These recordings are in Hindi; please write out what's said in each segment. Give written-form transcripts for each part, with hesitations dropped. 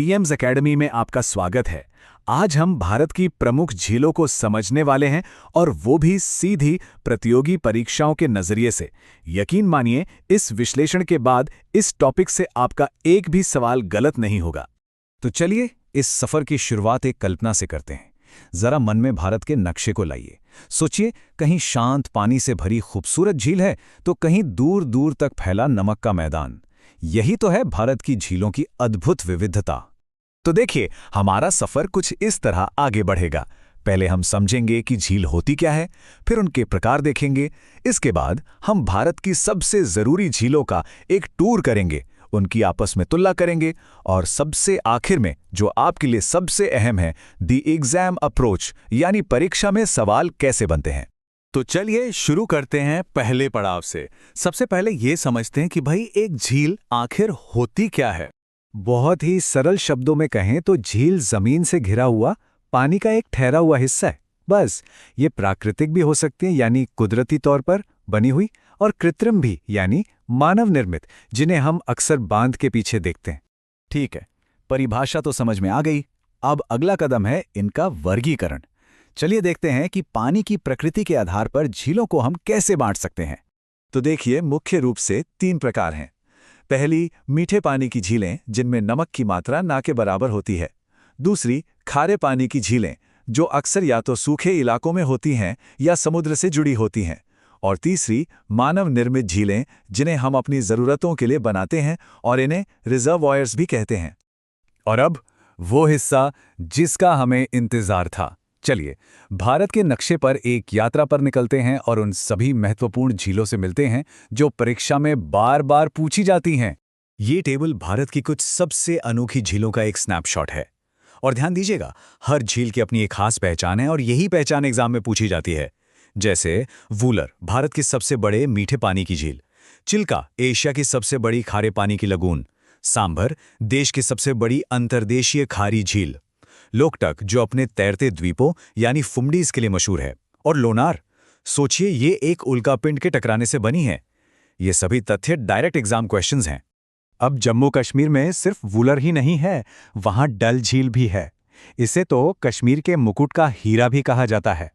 पीएम्स एकेडमी में आपका स्वागत है। आज हम भारत की प्रमुख झीलों को समझने वाले हैं और वो भी सीधी प्रतियोगी परीक्षाओं के नजरिए से। यकीन मानिए, इस विश्लेषण के बाद इस टॉपिक से आपका एक भी सवाल गलत नहीं होगा। तो चलिए इस सफर की शुरुआत एक कल्पना से करते हैं। जरा मन में भारत के नक्शे को लाइए। सोचिए, कहीं शांत पानी से भरी खूबसूरत झील है तो कहीं दूर दूर तक फैला नमक का मैदान। यही तो है भारत की झीलों की अद्भुत विविधता। तो देखिए, हमारा सफर कुछ इस तरह आगे बढ़ेगा। पहले हम समझेंगे कि झील होती क्या है, फिर उनके प्रकार देखेंगे। इसके बाद हम भारत की सबसे जरूरी झीलों का एक टूर करेंगे, उनकी आपस में तुलना करेंगे और सबसे आखिर में जो आपके लिए सबसे अहम है, द एग्जाम अप्रोच, यानी परीक्षा में सवाल कैसे बनते हैं। तो चलिए शुरू करते हैं पहले पड़ाव से। सबसे पहले ये समझते हैं कि भाई एक झील आखिर होती क्या है। बहुत ही सरल शब्दों में कहें तो झील जमीन से घिरा हुआ पानी का एक ठहरा हुआ हिस्सा है। बस, ये प्राकृतिक भी हो सकती है, यानी कुदरती तौर पर बनी हुई, और कृत्रिम भी, यानी मानव निर्मित, जिन्हें हम अक्सर बांध के पीछे देखते हैं। ठीक है, परिभाषा तो समझ में आ गई। अब अगला कदम है इनका वर्गीकरण। चलिए देखते हैं कि पानी की प्रकृति के आधार पर झीलों को हम कैसे बांट सकते हैं। तो देखिए, मुख्य रूप से 3 प्रकार हैं। पहली, मीठे पानी की झीलें जिनमें नमक की मात्रा ना के बराबर होती है। दूसरी, खारे पानी की झीलें जो अक्सर या तो सूखे इलाकों में होती हैं या समुद्र से जुड़ी होती हैं। और तीसरी, मानव निर्मित झीलें जिन्हें हम अपनी ज़रूरतों के लिए बनाते हैं और इन्हें रिजर्वॉयर्स भी कहते हैं। और अब वो हिस्सा जिसका हमें इंतजार था। चलिए भारत के नक्शे पर एक यात्रा पर निकलते हैं और उन सभी महत्वपूर्ण झीलों से मिलते हैं जो परीक्षा में बार बार पूछी जाती हैं। ये टेबल भारत की कुछ सबसे अनोखी झीलों का एक स्नैपशॉट है। और ध्यान दीजिएगा, हर झील की अपनी एक खास पहचान है और यही पहचान एग्जाम में पूछी जाती है। जैसे वूलर, भारत की सबसे बड़े मीठे पानी की झील। चिल्का, एशिया की सबसे बड़ी खारे पानी की लगून। सांभर, देश की सबसे बड़ी अंतर्देशीय खारी झील। लोकटक, जो अपने तैरते द्वीपों यानी फुमडीज के लिए मशहूर है। और लोनार, सोचिए, ये एक उल्कापिंड के टकराने से बनी है। ये सभी तथ्य डायरेक्ट एग्जाम क्वेश्चंस हैं। अब जम्मू कश्मीर में सिर्फ वूलर ही नहीं है, वहां डल झील भी है। इसे तो कश्मीर के मुकुट का हीरा भी कहा जाता है।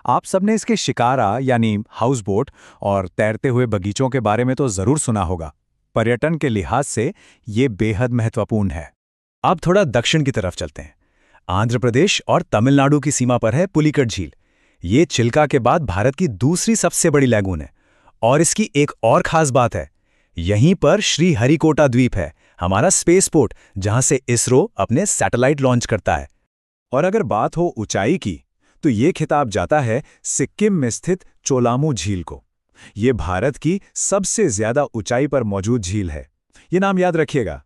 आप सबने इसके शिकारा यानी हाउस बोट और तैरते हुए बगीचों के बारे में तो जरूर सुना होगा। पर्यटन के लिहाज से ये बेहद महत्वपूर्ण है। अब थोड़ा दक्षिण की तरफ चलते हैं। आंध्र प्रदेश और तमिलनाडु की सीमा पर है पुलिकट झील। ये चिल्का के बाद भारत की दूसरी सबसे बड़ी लैगून है। और इसकी एक और खास बात है, यहीं पर श्रीहरिकोटा द्वीप है, हमारा स्पेस पोर्ट, जहां से इसरो अपने सैटेलाइट लॉन्च करता है। और अगर बात हो ऊंचाई की, तो ये खिताब जाता है सिक्किम में स्थित चोलामू झील को। ये भारत की सबसे ज्यादा ऊंचाई पर मौजूद झील है। ये नाम याद रखिएगा।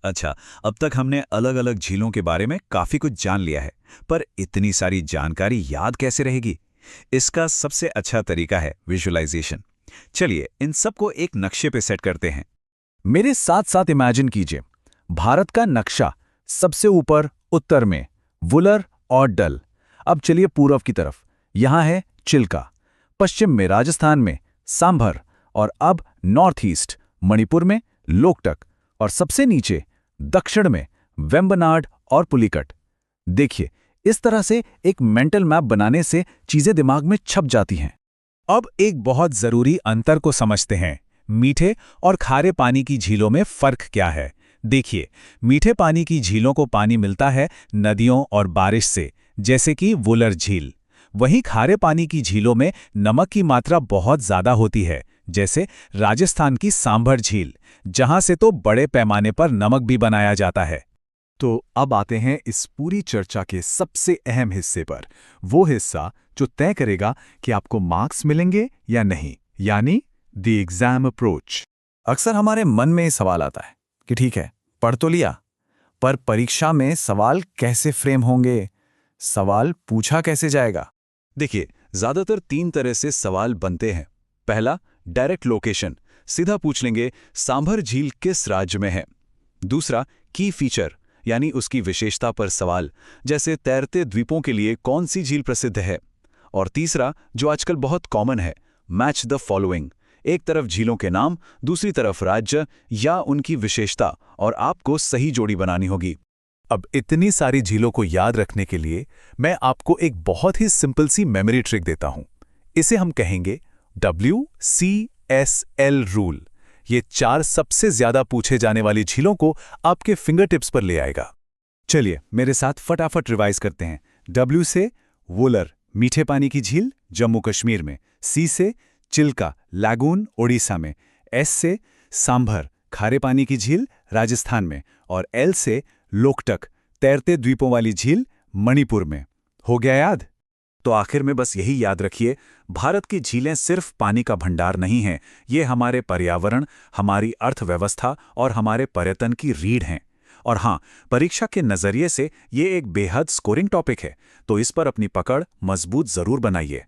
अच्छा, अब तक हमने अलग अलग झीलों के बारे में काफी कुछ जान लिया है, पर इतनी सारी जानकारी याद कैसे रहेगी? इसका सबसे अच्छा तरीका है विजुअलाइजेशन। चलिए इन सबको एक नक्शे पे सेट करते हैं। मेरे साथ साथ इमेजिन कीजिए, भारत का नक्शा, सबसे ऊपर उत्तर में वुलर और डल। अब चलिए पूर्व की तरफ, यहां है चिल्का। पश्चिम में राजस्थान में सांभर, और अब नॉर्थ ईस्ट मणिपुर में लोकटक, और सबसे नीचे दक्षिण में वेम्बनाड और पुलिकट। देखिए, इस तरह से एक मेंटल मैप बनाने से चीजें दिमाग में छप जाती हैं। अब एक बहुत जरूरी अंतर को समझते हैं। मीठे और खारे पानी की झीलों में फर्क क्या है? देखिए, मीठे पानी की झीलों को पानी मिलता है नदियों और बारिश से, जैसे कि वुलर झील। वहीं खारे पानी की झीलों में नमक की मात्रा बहुत ज्यादा होती है, जैसे राजस्थान की सांभर झील, जहां से तो बड़े पैमाने पर नमक भी बनाया जाता है। तो अब आते हैं इस पूरी चर्चा के सबसे अहम हिस्से पर, वो हिस्सा जो तय करेगा कि आपको मार्क्स मिलेंगे या नहीं, यानी द एग्जाम अप्रोच। अक्सर हमारे मन में ये सवाल आता है कि ठीक है, पढ़ तो लिया, पर परीक्षा में सवाल कैसे फ्रेम होंगे, सवाल पूछा कैसे जाएगा? देखिए, ज्यादातर 3 तरह से सवाल बनते हैं। पहला, डायरेक्ट लोकेशन, सीधा पूछ लेंगे सांभर झील किस राज्य में है। दूसरा, की फीचर, यानी उसकी विशेषता पर सवाल, जैसे तैरते द्वीपों के लिए कौन सी झील प्रसिद्ध है। और तीसरा, जो आजकल बहुत कॉमन है, मैच द फॉलोइंग, एक तरफ झीलों के नाम, दूसरी तरफ राज्य या उनकी विशेषता, और आपको सही जोड़ी बनानी होगी। अब इतनी सारी झीलों को याद रखने के लिए मैं आपको एक बहुत ही सिंपल सी मेमोरी ट्रिक देता हूं। इसे हम कहेंगे WCSL रूल। ये 4 सबसे ज्यादा पूछे जाने वाली झीलों को आपके फिंगर टिप्स पर ले आएगा। चलिए मेरे साथ फटाफट रिवाइज करते हैं। W से वुलर, मीठे पानी की झील, जम्मू कश्मीर में। C से चिल्का, लागून, ओडिशा में। S से सांभर, खारे पानी की झील, राजस्थान में। और L से लोकटक, तैरते द्वीपों वाली झील, मणिपुर में। हो गया याद? तो आखिर में बस यही याद रखिए, भारत की झीलें सिर्फ पानी का भंडार नहीं हैं, ये हमारे पर्यावरण, हमारी अर्थव्यवस्था और हमारे पर्यटन की रीढ़ हैं। और हाँ, परीक्षा के नज़रिए से ये एक बेहद स्कोरिंग टॉपिक है, तो इस पर अपनी पकड़ मजबूत जरूर बनाइए।